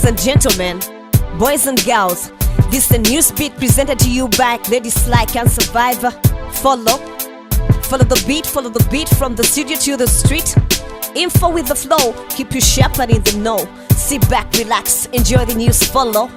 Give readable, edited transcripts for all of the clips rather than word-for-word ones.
and gentlemen, boys and girls, this is the Newz Beat presented to you by Ladies Like and Survivor. Follow the beat from the studio to the street. Info with the flow, keep you sharp and in the know. Sit back, relax, enjoy the news, follow.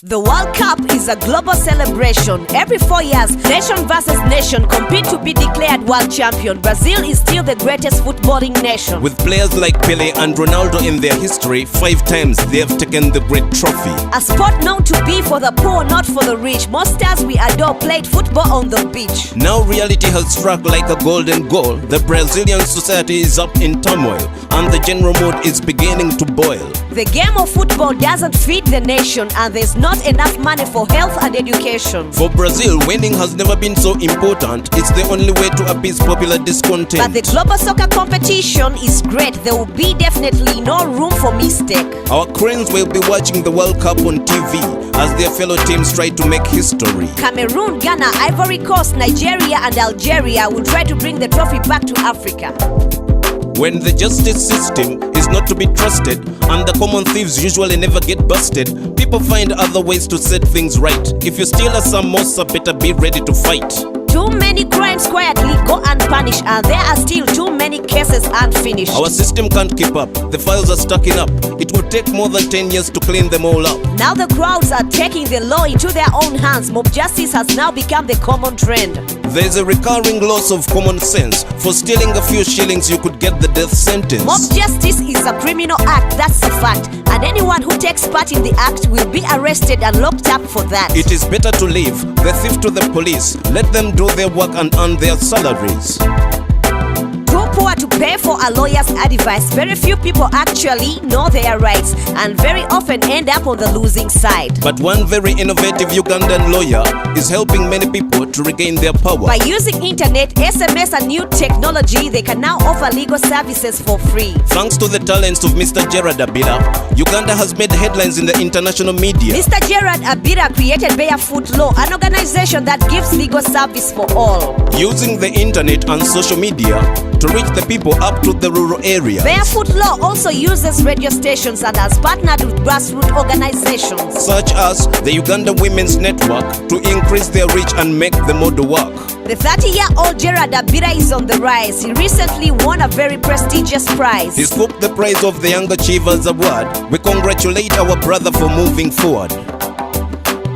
The World Cup is a global celebration. Every 4 years, nation versus nation compete to be declared world champion. Brazil is still the greatest footballing nation. With players like Pele and Ronaldo in their history, 5 times they have taken the great trophy. A sport known to be for the poor, not for the rich. Most stars we adore played football on the beach. Now reality has struck like a golden goal. The Brazilian society is up in turmoil, and the general mood is beginning to boil. The game of football doesn't feed the nation, and there's not enough money for health and education. For Brazil, winning has never been so important. It's the only way to appease popular discontent. But the global soccer competition is great. There will be definitely no room for mistake. Our cranes will be watching the World Cup on TV as their fellow teams try to make history. Cameroon, Ghana, Ivory Coast, Nigeria and Algeria will try to bring the trophy back to Africa. When the justice system is not to be trusted and the common thieves usually never get busted, people find other ways to set things right. If you steal a samosa, better be ready to fight. Too many crimes quietly go unpunished, and there are still too many cases unfinished. Our system can't keep up. The files are stacking up. It will take more than 10 years to clean them all up. Now the crowds are taking the law into their own hands. Mob justice has now become the common trend. There's a recurring loss of common sense. For stealing a few shillings, you could get the death sentence. Mob justice is a criminal act, that's a fact. And anyone who takes part in the act will be arrested and locked up for that. It is better to leave the thief to the police. Let them do their work and earn their salaries. Too poor to pay for a lawyer's advice. Very few people actually know their rights, and very often end up on the losing side. But one very innovative Ugandan lawyer is helping many people to regain their power. By using internet, SMS and new technology, they can now offer legal services for free. Thanks to the talents of Mr. Gerard Abira, Uganda has made headlines in the international media. Mr. Gerard Abira created Barefoot Law, an organization that gives legal service for all. Using the internet and social media to reach the people up to the rural areas. Barefoot Law also uses radio stations and has partnered with grassroots organizations such as the Uganda Women's Network to increase their reach and make the model work. The 30-year-old Gerard Abira is on the rise. He recently won a very prestigious prize. He scooped the prize of the Young Achievers Award. We congratulate our brother for moving forward.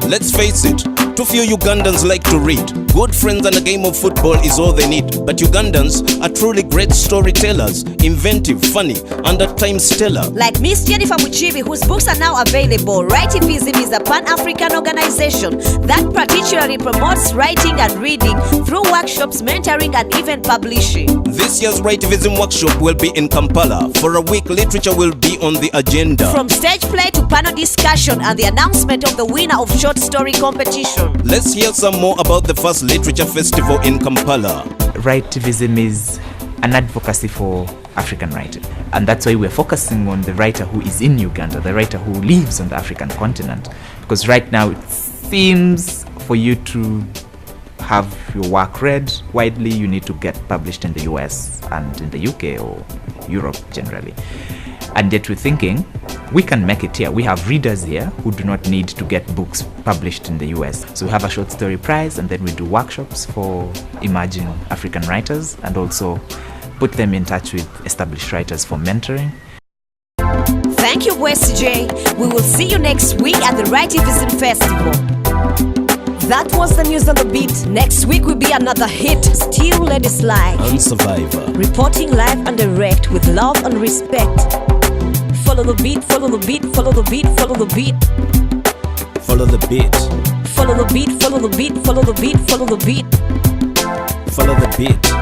Let's face it, too few Ugandans like to read. Good friends and a game of football is all they need. But Ugandans are truly great storytellers, inventive, funny, and at times stellar. Like Miss Jennifer Muchibi, whose books are now available. Writivism is a Pan-African organization that particularly promotes writing and reading through workshops, mentoring, and even publishing. This year's Writivism workshop will be in Kampala. For a week, literature will be on the agenda. From stage play to panel discussion and the announcement of the winner of short story competition. Let's hear some more about the first literature festival in Kampala. Writivism is an advocacy for African writing, and that's why we're focusing on the writer who is in Uganda, the writer who lives on the African continent, because right now it seems for you to have your work read widely, you need to get published in the US and in the UK or Europe generally. And yet we're thinking we can make it here. We have readers here who do not need to get books published in the US. So we have a short story prize, and then we do workshops for emerging African writers and also put them in touch with established writers for mentoring. Thank you, West J. We will see you next week at the Writivism Festival. That was the news on the beat. Next week will be another hit. Still Ladies Like and Survivor, reporting live and direct with love and respect. Follow the beat, follow the beat, follow the beat, follow the beat. Follow the beat. Follow the beat, follow the beat, follow the beat, follow the beat. Follow the beat.